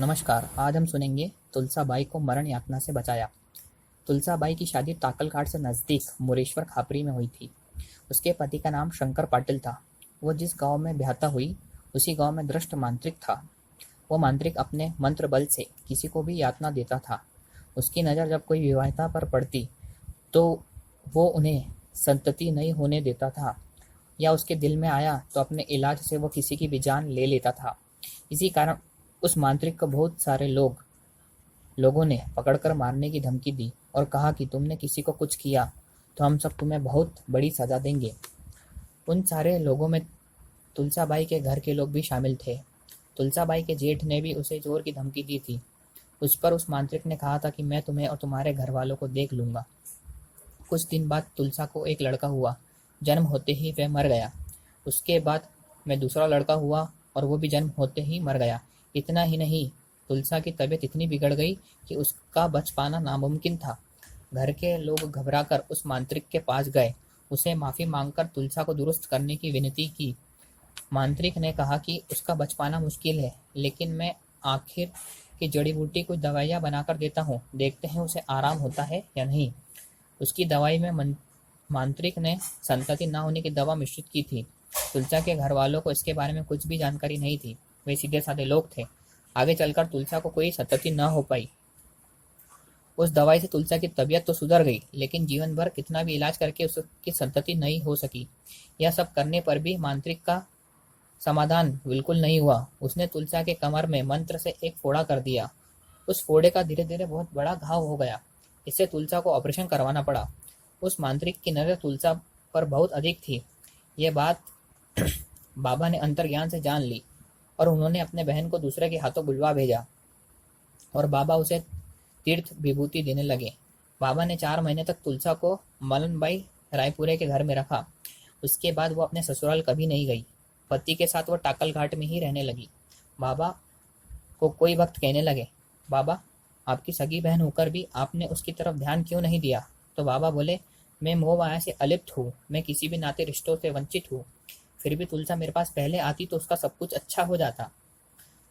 नमस्कार। आज हम सुनेंगे तुलसाबाई को मरण यातना से बचाया। तुलसाबाई की शादी टाकलघाट से नज़दीक मुरेश्वर खापरी में हुई थी। उसके पति का नाम शंकर पाटिल था। वो जिस गांव में ब्याहता हुई उसी गांव में दृष्ट मांत्रिक था। वो मांत्रिक अपने मंत्र बल से किसी को भी यातना देता था। उसकी नज़र जब कोई विवाहिता पर पड़ती तो वो उन्हें संतति नहीं होने देता था, या उसके दिल में आया तो अपने इलाज से वो किसी की भी जान ले लेता था। इसी कारण उस मांत्रिक को बहुत सारे लोगों ने पकड़कर मारने की धमकी दी और कहा कि तुमने किसी को कुछ किया तो हम सब तुम्हें बहुत बड़ी सजा देंगे। उन सारे लोगों में तुलसाबाई के घर के लोग भी शामिल थे। तुलसाबाई के जेठ ने भी उसे जोर की धमकी दी थी। उस पर उस मांत्रिक ने कहा था कि मैं तुम्हें और तुम्हारे घर वालों को देख लूंगा। कुछ दिन बाद तुलसा को एक लड़का हुआ। जन्म होते ही वह मर गया। उसके बाद में दूसरा लड़का हुआ और वो भी जन्म होते ही मर गया। इतना ही नहीं, तुलसा की तबीयत इतनी बिगड़ गई कि उसका बच पाना नामुमकिन था। घर के लोग घबराकर उस मांत्रिक के पास गए। उसे माफी मांगकर तुलसा को दुरुस्त करने की विनती की। मांत्रिक ने कहा कि उसका बच पाना मुश्किल है, लेकिन मैं आखिर की जड़ी बूटी कुछ दवाइयाँ बनाकर देता हूँ, देखते हैं उसे आराम होता है या नहीं। उसकी दवाई में मांत्रिक ने संतति न होने की दवा मिश्रित की थी। तुलसा के घर वालों को इसके बारे में कुछ भी जानकारी नहीं थी। वे सीधे साधे लोग थे। आगे चलकर तुलसा को कोई संतति न हो पाई। उस दवाई से तुलसा की तबीयत तो सुधर गई, लेकिन जीवन भर कितना भी इलाज करके उसकी संतति नहीं हो सकी। यह सब करने पर भी मांत्रिक का समाधान बिल्कुल नहीं हुआ। उसने तुलसा के कमर में मंत्र से एक फोड़ा कर दिया। उस फोड़े का धीरे धीरे बहुत बड़ा घाव हो गया। इससे तुलसा को ऑपरेशन करवाना पड़ा। उस मांत्रिक की नजर तुलसा पर बहुत अधिक थी। ये बात बाबा ने अंतर्ज्ञान से जान ली और उन्होंने अपने बहन को दूसरे के हाथों बुलवा भेजा और बाबा उसे तीर्थ विभूति देने लगे। बाबा ने 4 महीने तक तुलसा को मलनबाई रायपुरे के घर में रखा। उसके बाद वो अपने ससुराल कभी नहीं गई। पति के साथ वो टाकल घाट में ही रहने लगी। बाबा को कोई वक्त कहने लगे, बाबा, आपकी सगी बहन होकर भी आपने उसकी तरफ ध्यान क्यों नहीं दिया? तो बाबा बोले, मैं मोह माया से अलिप्त हूँ, मैं किसी भी नाते रिश्तों से वंचित हूँ। फिर भी तुलसा मेरे पास पहले आती तो उसका सब कुछ अच्छा हो जाता।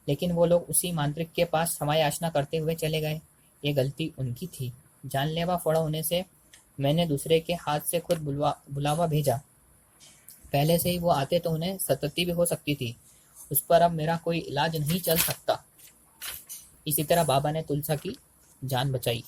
लेकिन वो लोग उसी मांत्रिक के पास क्षमा याचना करते हुए चले गए। ये गलती उनकी थी। जानलेवा फोड़ा होने से मैंने दूसरे के हाथ से खुद बुलावा भेजा। पहले से ही वो आते तो उन्हें सतती भी हो सकती थी। उस पर अब मेरा कोई इलाज नहीं चल सकता। इसी तरह बाबा ने तुलसा की जान बचाई।